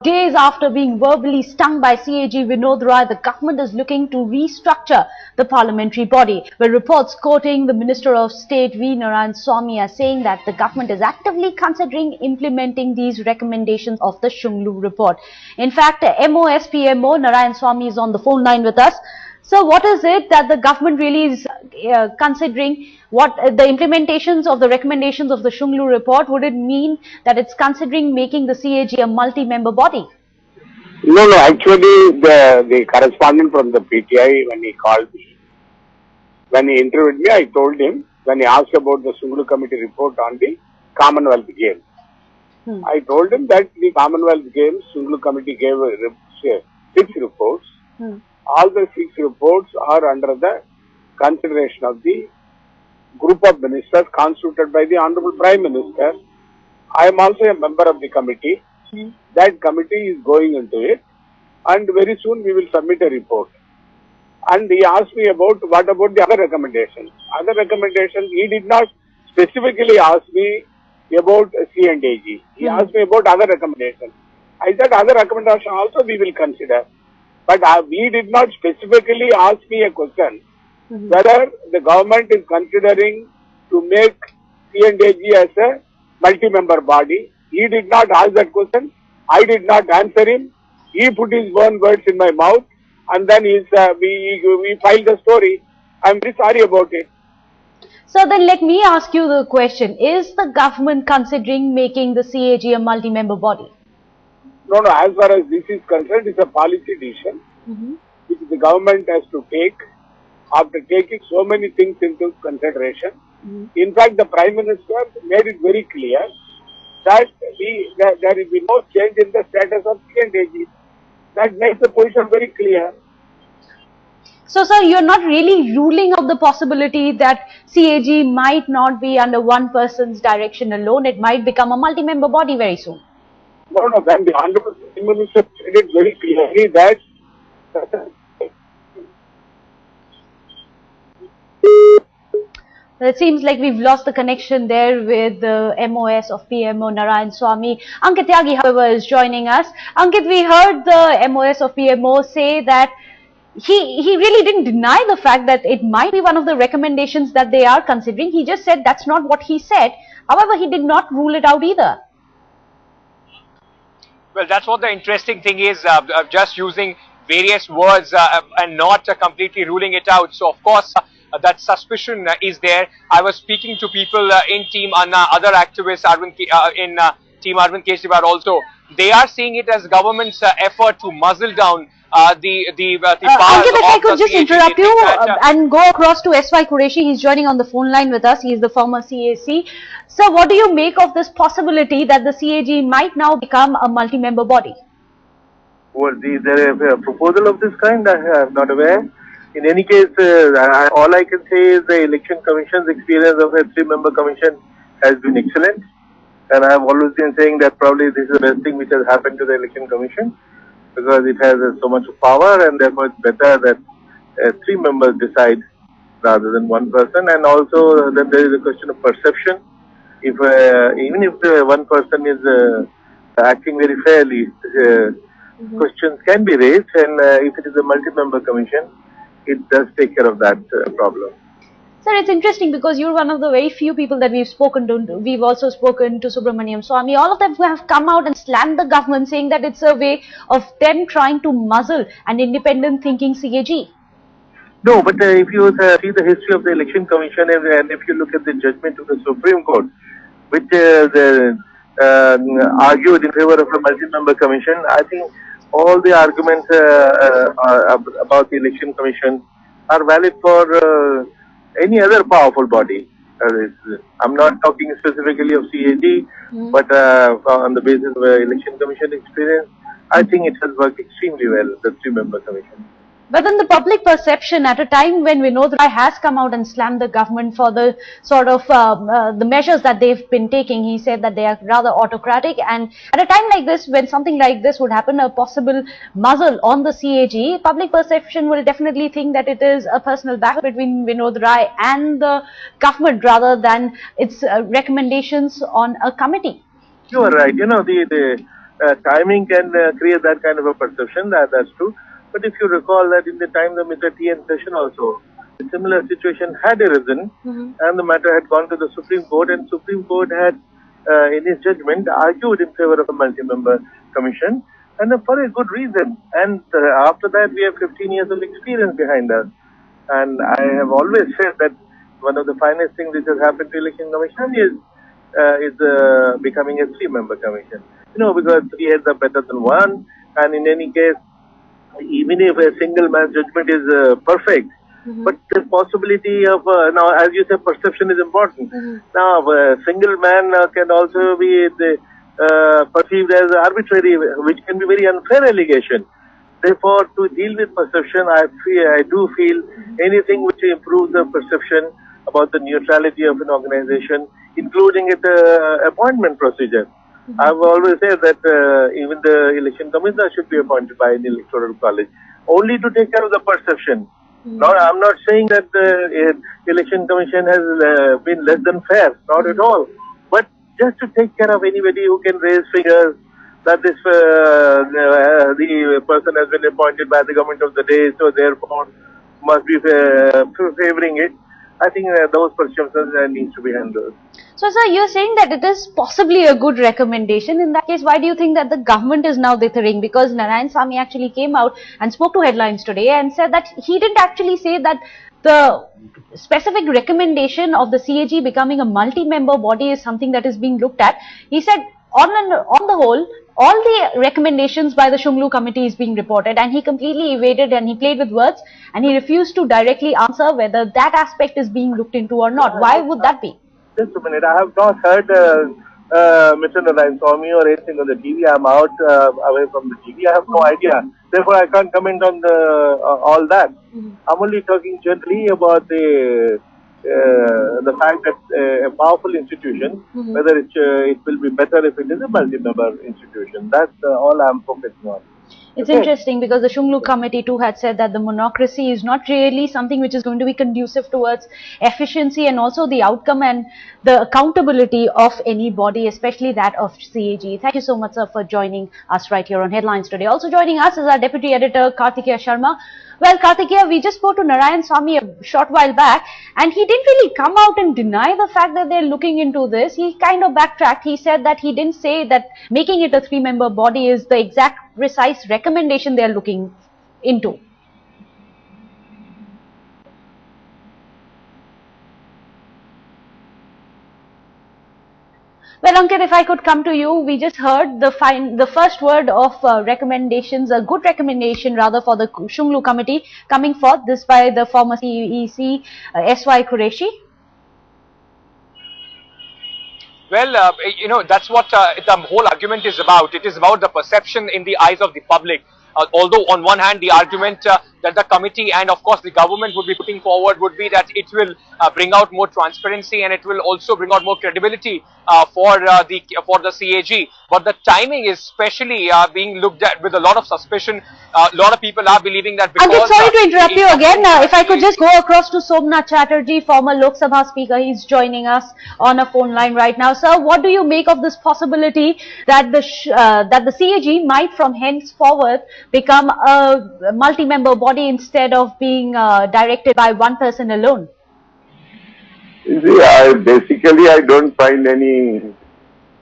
Days after being verbally stung by CAG Vinod Rai, the government is looking to restructure the parliamentary body, where reports quoting the Minister of State V. Narayan Swamy are saying that the government is actively considering implementing these recommendations of the Shunglu report. In fact, MOS PMO Narayan Swamy is on the phone line with us. So what is it that the government really is considering? What the implementations of the recommendations of the Shunglu report, would it mean that it's considering making the CAG a multi-member body? No, actually the correspondent from the PTI, when he called me, when he interviewed me, I told him, when he asked about the Shunglu committee report on the Commonwealth Games, I told him that the Commonwealth Games, Shunglu committee gave 6 reports. All the 6 reports are under the consideration of the group of ministers constituted by the Honorable Prime Minister. I am also a member of the committee. That committee is going into it, and very soon we will submit a report. And he asked me about what about the other recommendations. Other recommendations, he did not specifically ask me about C&AG. He asked me about other recommendations. I said other recommendations also we will consider. But we did not specifically ask me a question whether the government is considering to make C&AG as a multi-member body. He did not ask that question. I did not answer him. He put his own words in my mouth, and then we filed the story. I am very sorry about it. So then let me ask you the question. Is the government considering making the CAG a multi-member body? No, as far as this is concerned, it's a policy decision which the government has to take after taking so many things into consideration. In fact, the Prime Minister made it very clear that there will be no change in the status of C&AG. That makes the position very clear. So, sir, you're not really ruling out the possibility that CAG might not be under one person's direction alone. It might become a multi-member body very soon. No, when the Honorable Prime Minister said it very clearly that it seems like we've lost the connection there with the MOS of PMO Narayan Swamy. Ankit Tyagi, however, is joining us. Ankit, we heard the MOS of PMO say that he really didn't deny the fact that it might be one of the recommendations that they are considering. He just said that's not what he said. However, he did not rule it out either. Well, that's what the interesting thing is, just using various words and not completely ruling it out. So, of course, that suspicion is there. I was speaking to people in Team Anna, other activists in Team Arvind Kejriwal also. They are seeing it as government's effort to muzzle down the powers Ankit, if I could just CAG. interrupt you and go across to S.Y. Qureshi. He's joining on the phone line with us. He is the former CAC. So, what do you make of this possibility that the CAG might now become a multi-member body? Well, is there a proposal of this kind? I am not aware. In any case, all I can say is the Election Commission's experience of a 3-member commission has been excellent. And I have always been saying that probably this is the best thing which has happened to the Election Commission, because it has so much power, and therefore it's better that 3 members decide rather than one person. And also then there is a question of perception. If even if one person is acting very fairly, questions can be raised, and if it is a multi-member commission, it does take care of that problem. Sir, it's interesting because you're one of the very few people that we've spoken to. We've also spoken to Subramaniam Swamy. All of them have come out and slammed the government, saying that it's a way of them trying to muzzle an independent thinking CAG. No, but if you see the history of the Election Commission, and if you look at the judgment of the Supreme Court, which argued in favor of a multi-member commission, I think all the arguments about the Election Commission are valid for any other powerful body. I'm not talking specifically of CAG, but on the basis of Election Commission experience, I think it has worked extremely well, the 3-member commission. But then the public perception at a time when Vinod Rai has come out and slammed the government for the sort of the measures that they've been taking, he said that they are rather autocratic, and at a time like this, when something like this would happen, a possible muzzle on the CAG, public perception will definitely think that it is a personal battle between Vinod Rai and the government rather than its recommendations on a committee. You are right. You know, the timing can create that kind of a perception. That's true. But if you recall that in the time of Mr. T.N. session also, a similar situation had arisen, and the matter had gone to the Supreme Court, and Supreme Court had, in his judgment, argued in favor of a multi-member commission, and for a good reason. And after that, we have 15 years of experience behind us. And I have always said that one of the finest things which has happened to Election Commission is becoming a three-member commission. Because three heads are better than one, and in any case, even if a single man's judgment is perfect, but the possibility of, now as you said, perception is important. Now, a single man can also be perceived as arbitrary, which can be very unfair allegation. Therefore, to deal with perception, I do feel anything which improves the perception about the neutrality of an organization, including its appointment procedure. I've always said that even the election commissioner should be appointed by an electoral college, only to take care of the perception. Now, I'm not saying that the election commission has been less than fair, not at all. But just to take care of anybody who can raise figures that this the person has been appointed by the government of the day, so therefore must be favoring it. I think those perceptions needs to be handled. So, sir, you're saying that it is possibly a good recommendation. In that case, why do you think that the government is now dithering? Because Narayanaswamy actually came out and spoke to Headlines today and said that he didn't actually say that the specific recommendation of the CAG becoming a multi-member body is something that is being looked at. He said, on the whole, all the recommendations by the Shunglu committee is being reported, and he completely evaded and he played with words and he refused to directly answer whether that aspect is being looked into or not. Why would that be? Just a minute, I have not heard Mr. Narayanaswamy or anything on the TV. I'm out away from the TV. I have no idea. Therefore, I can't comment on all that. I'm only talking generally about the fact that a powerful institution, whether it will be better if it is a multi-member institution. That's all I'm focusing on. It's interesting because the Shunglu committee too had said that the monocracy is not really something which is going to be conducive towards efficiency and also the outcome and the accountability of any body, especially that of CAG. Thank you so much, sir, for joining us right here on Headlines today. Also joining us is our Deputy Editor, Kartikeya Sharma. Well, Kartikeya, we just spoke to Narayanaswamy a short while back, and he didn't really come out and deny the fact that they're looking into this. He kind of backtracked. He said that he didn't say that making it a three-member body is the exact precise recommendation they're looking into. Well, Ankit, if I could come to you, we just heard the first word of recommendations, a good recommendation rather for the Shunglu committee coming forth, this by the former CEC, S.Y. Qureshi. Well, that's what the whole argument is about. It is about the perception in the eyes of the public. Although on one hand, the argument that the committee and of course the government would be putting forward would be that it will bring out more transparency and it will also bring out more credibility for the CAG. But the timing is especially being looked at with a lot of suspicion. A lot of people are believing that because... Ankit, sorry to interrupt you again. If I could just go across to Somnath Chatterjee, former Lok Sabha Speaker. He's joining us on a phone line right now. Sir, what do you make of this possibility that the CAG might from henceforward become a multi-member body instead of being directed by one person alone? You see, I don't find any...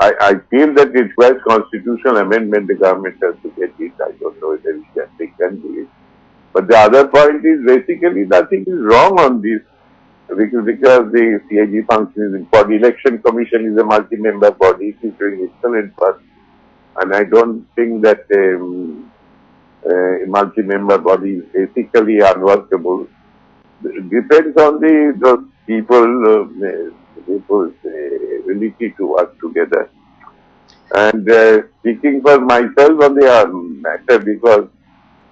I feel that it requires constitutional amendment. The government has to get it. I don't know whether they can do it. But the other point is basically nothing is wrong on this because the CAG function is important. Election Commission is a multi-member body. It is doing excellent work. And I don't think that a multi-member body is basically unworkable. It depends on the people's ability to work together. And speaking for myself on the matter, because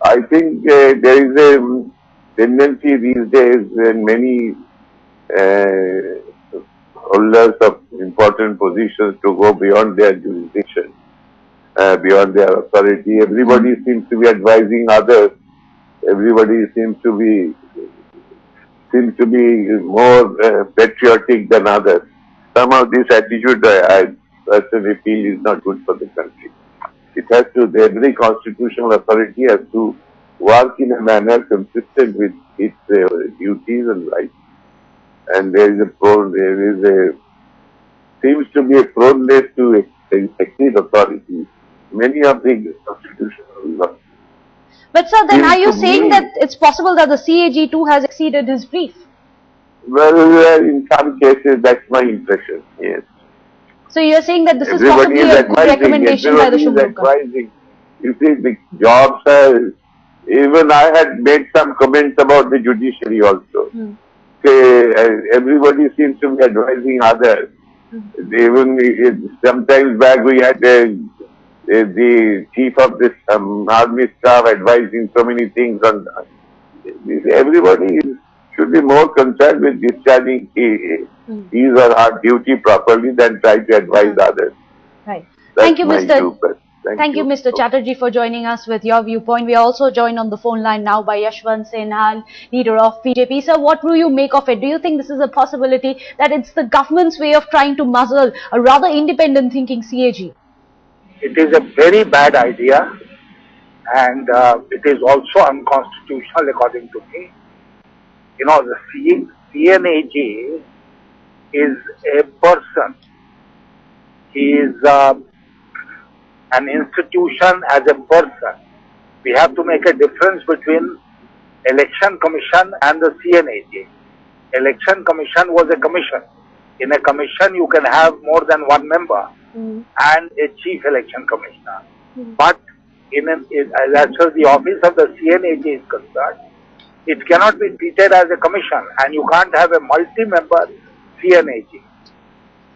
I think there is a tendency these days when many holders of important positions to go beyond their jurisdiction, beyond their authority. Everybody seems to be advising others. Everybody seems to be more patriotic than others. Somehow this attitude I personally feel is not good for the country. It has to, every constitutional authority has to work in a manner consistent with its duties and rights. And seems to be a proneness to exceed authority. Many of the constitutional laws. But sir, then are you to saying me- that it's possible that the CAG too has exceeded his brief? Well, in some cases, that's my impression, yes. So you're saying that this is Everybody possibly is a good advising, recommendation by the everybody is Shumbhu Committee? advising. You see, the jobs are, even I had made some comments about the judiciary also. Say, everybody seems to be advising others. Even sometimes back we had the chief of this army staff advising so many things on everybody should be more concerned with discharging his or her duty properly than try to advise others. Right. That's Thank you, my Mr. view, but Thank you, Mr. Chatterjee, for joining us with your viewpoint. We are also joined on the phone line now by Yashwant Sinha, leader of BJP. Sir, what do you make of it? Do you think this is a possibility that it's the government's way of trying to muzzle a rather independent thinking CAG? It is a very bad idea, and it is also unconstitutional according to me. You know, the CNAG is a person. He is an institution as a person. We have to make a difference between Election Commission and the CNAG. Election Commission was a commission. In a commission, you can have more than one member and a chief election commissioner. But as far as the office of the CNAG is concerned, it cannot be treated as a commission, and you can't have a multi-member CNAG.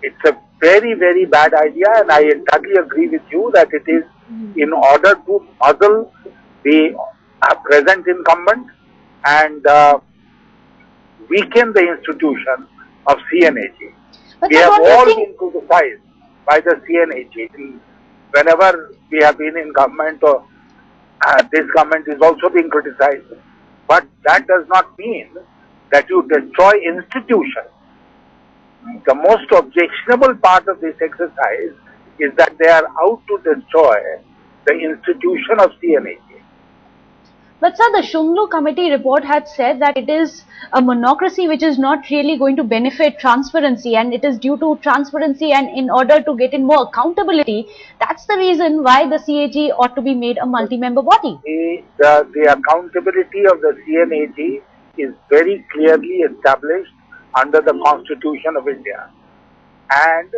It's a very, very bad idea, and I entirely agree with you that it is in order to muzzle the present incumbent and weaken the institution of CNAG. But We sir, have what do all you think? been criticized by the CNAG. Whenever we have been in government, or this government is also being criticized. But that does not mean that you destroy institutions. The most objectionable part of this exercise is that they are out to destroy the institution of CNAG. But sir, the Shumbhu Committee report had said that it is a monocracy which is not really going to benefit transparency, and it is due to transparency and in order to get in more accountability, that's the reason why the CAG ought to be made a multi-member body. The accountability of the CNAG is very clearly established under the Constitution of India. And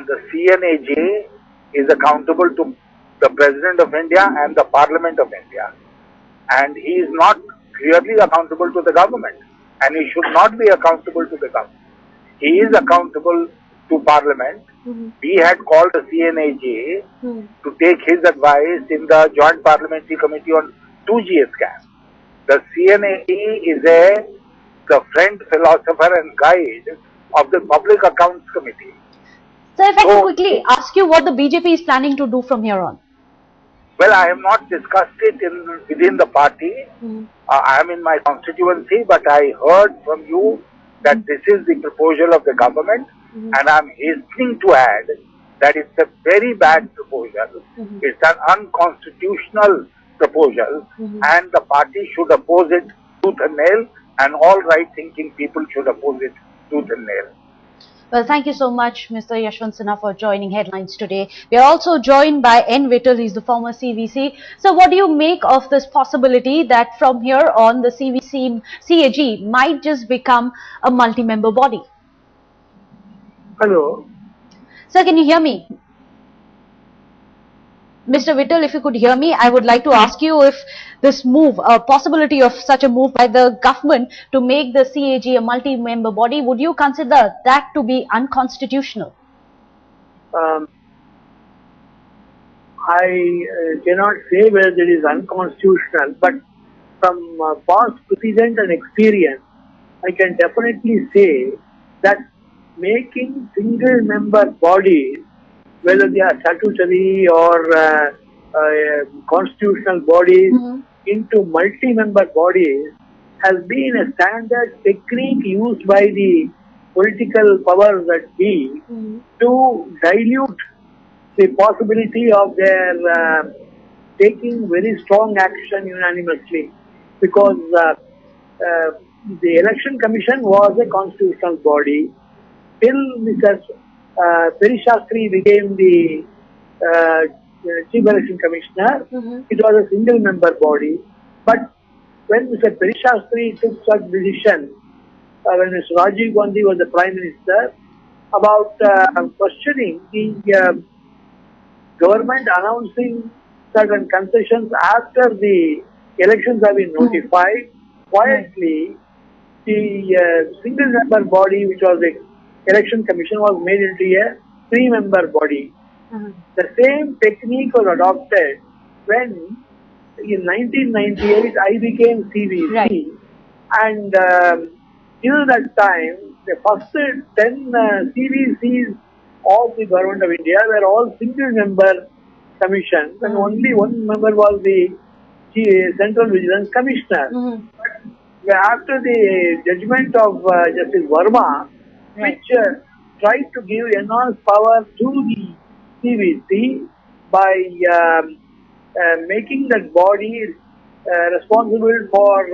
the CNAG is accountable to the President of India and the Parliament of India. And he is not clearly accountable to the government. And he should not be accountable to the government. He is accountable to Parliament. We had called the CNAG to take his advice in the Joint Parliamentary Committee on 2G scam. The CNAG is the friend, philosopher and guide of the Public Accounts Committee. So if I can quickly ask you what the BJP is planning to do from here on. Well, I have not discussed it within the party. I am in my constituency, but I heard from you that this is the proposal of the government, and I am hastening to add that it's a very bad proposal. It's an unconstitutional proposal, and the party should oppose it tooth and nail, and all right-thinking people should oppose it tooth and nail. Well, thank you so much, Mr. Yashwant Sinha, for joining Headlines today. We are also joined by N. Vittal, he's the former CVC. So what do you make of this possibility that from here on the CAG might just become a multi-member body? Hello. Sir, can you hear me? Mr. Vittal, if you could hear me, I would like to ask you if this move, a possibility of such a move by the government to make the CAG a multi-member body, would you consider that to be unconstitutional? I cannot say whether it is unconstitutional, but from past precedent and experience, I can definitely say that making single-member bodies, whether they are statutory or constitutional bodies, into multi-member bodies has been a standard technique used by the political powers that be to dilute the possibility of their taking very strong action unanimously, because the Election Commission was a constitutional body. Till Mr. Perishastri became the Chief Election Commissioner, it was a single member body. But when Mr. Perishastri took such decision, when Mr. Rajiv Gandhi was the Prime Minister, about questioning the government announcing certain concessions after the elections have been notified, quietly the single member body, which was the Election Commission, was made into a 3-member body. The same technique was adopted when in 1998 I became CVC, Right. and till that time the first 10 CVCs of the Government of India were all single member commissions, and only one member was the Central Vigilance Commissioner. But after the judgment of Justice Verma, which tried to give enhanced power to the CVC by making that body responsible for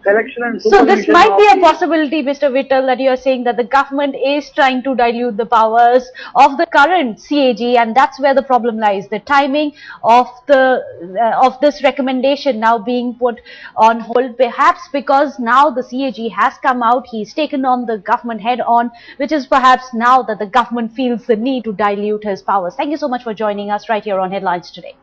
selection and So supervision. this might be a possibility, Mr. Vittal, that you are saying that the government is trying to dilute the powers of the current CAG, and that's where the problem lies. The timing of this recommendation now being put on hold, perhaps because now the CAG has come out, he's taken on the government head on, which is perhaps now that the government feels the need to dilute his powers. Thank you so much for joining us right here on Headlines today.